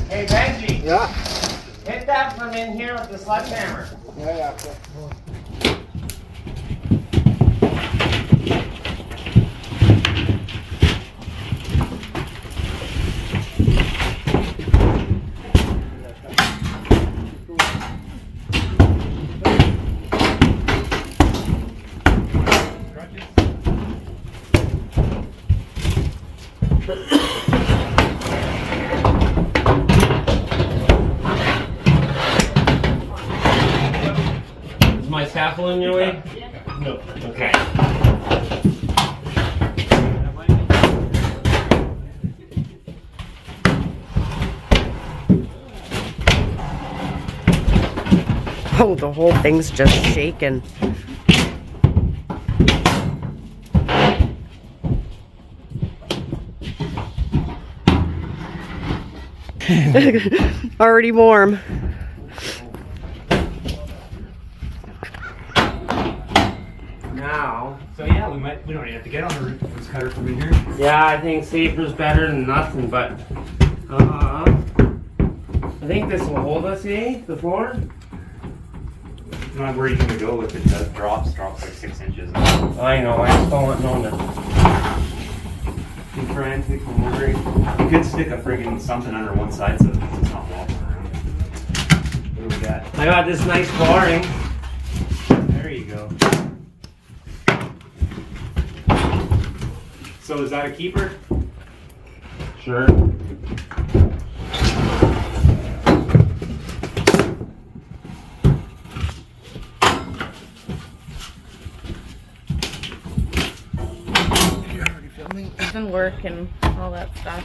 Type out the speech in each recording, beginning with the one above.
Hey, Benji. Yeah. Hit that from in here with the sledgehammer. Yeah. Is my scaffold in your way? No. Okay. Oh, the whole thing's just shaking. Already warm. Now. So yeah, we don't even have to get on the roof cutter from in here. Yeah, I think safer's better than nothing, but I think this will hold us, eh? The floor? Not where you're gonna go if it does drops like 6 inches. I know, I just don't want no to Be frantic and wondering. You could stick a friggin' something under one side so it's not walking around. What do we got? I got this nice flooring. There you go. So is that a keeper? Sure. It's been work and all that stuff.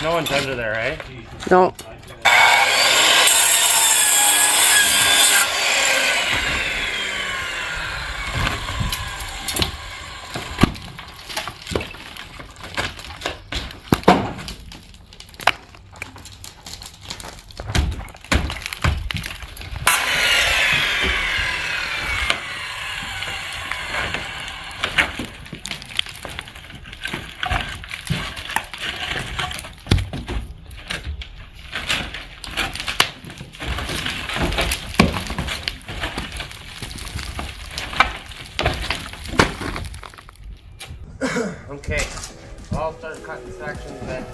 No one's under there, eh? No. Okay, I'll start cutting sections then.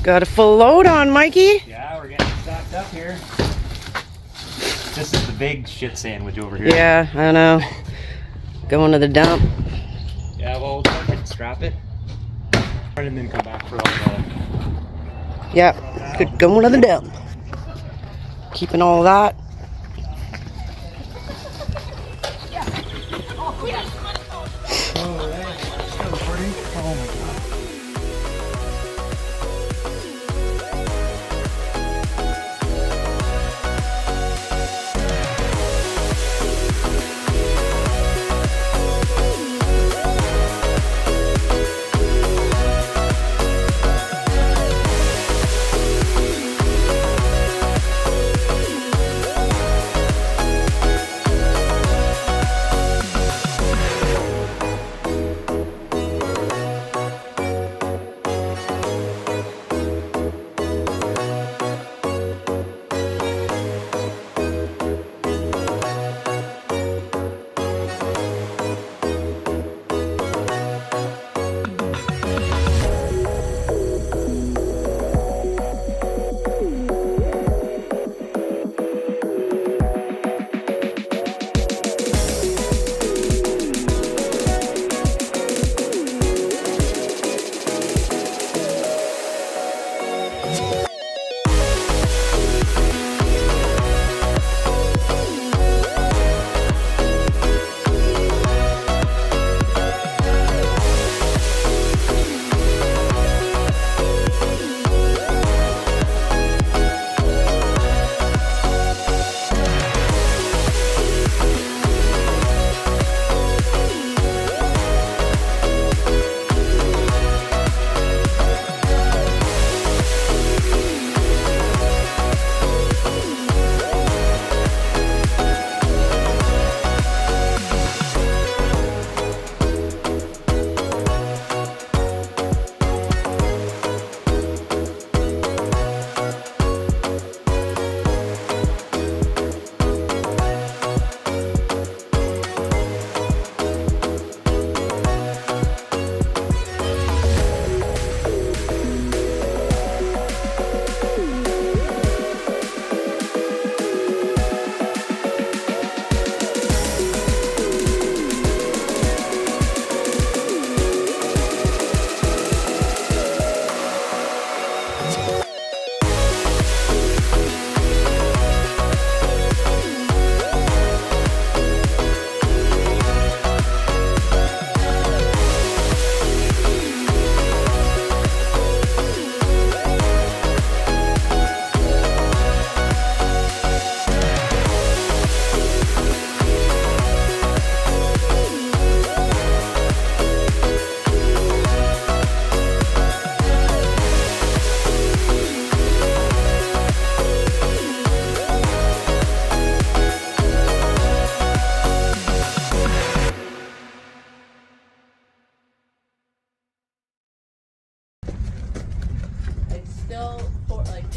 Got a full load on, Mikey. Yeah, we're getting stacked up here. This is the big shit sandwich over here. Yeah, I know. Going to the dump. Yeah, well, we'll start to strap it. And then come back for all the... Yeah, good. Going to the dump. Keeping all that.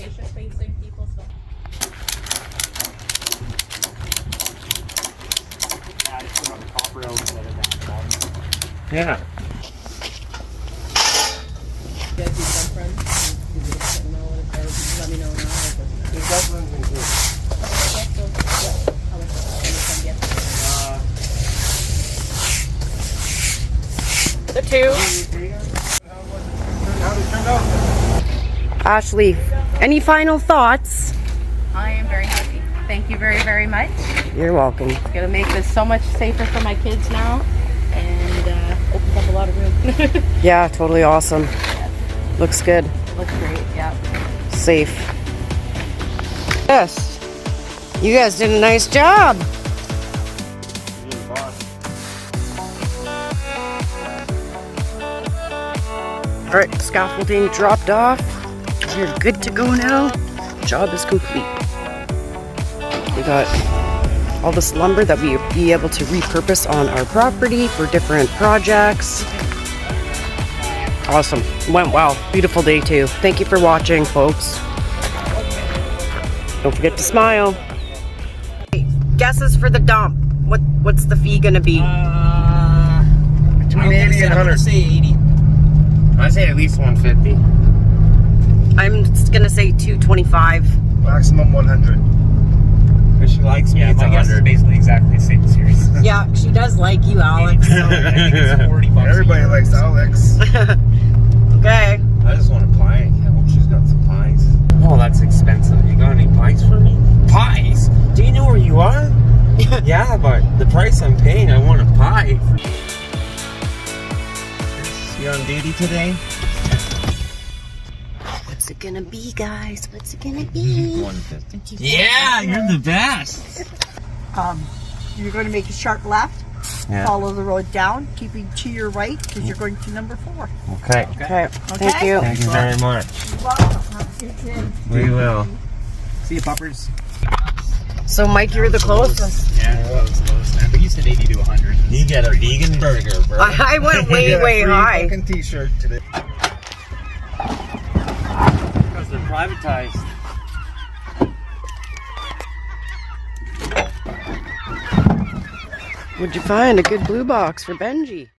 patient-facing people still. Yeah, I just put on the copper out and let it down the bottom. Yeah. You guys do some friends? You just let me know if there's, let me know now. If It does one thing too. how much come get? The two. How did it turn out? Ashley, any final thoughts? I am very happy. Thank you very, very much. You're welcome. It's gonna make this so much safer for my kids now, and opens up a lot of room. Yeah, totally awesome. Looks good. Looks great. Yeah. Safe. Yes. You guys did a nice job. All right, scaffolding dropped off. You're good to go now. Job is complete. We got all this lumber that we will be able to repurpose on our property for different projects. Awesome. Went well. Beautiful day too. Thank you for watching, folks. Don't forget to smile. Guesses for the dump. What's the fee gonna be? Between 80 and 100. Say 80. I say at least 150. I'm gonna say 225. Maximum 100. If she likes me, Yeah, it's my guess is 100. basically exactly the same series. Yeah, she does like you, Alex. So I think it's $40. Everybody likes Alex. Okay. I just want a pie. I hope she's got some pies. Oh, that's expensive. You got any pies for me? Pies? Do you know where you are? Yeah, but the price I'm paying, I want a pie. You on duty today? What's it gonna be, guys? What's it gonna be? 150. Yeah, you're the best. You're going to make a sharp left, Yeah. follow the road down, keeping to your right because you're going to number 4. Okay. Okay. Thank you. Thank you very much. Welcome. We will. See you, puppers. So, Mike, you're the closest. Yeah, that was the lowest end. But you said 80 to 100. You get a vegan burger, bro. I went way, Get a way free high. fucking t-shirt today. Because they're privatized. Would you find a good blue box for Benji?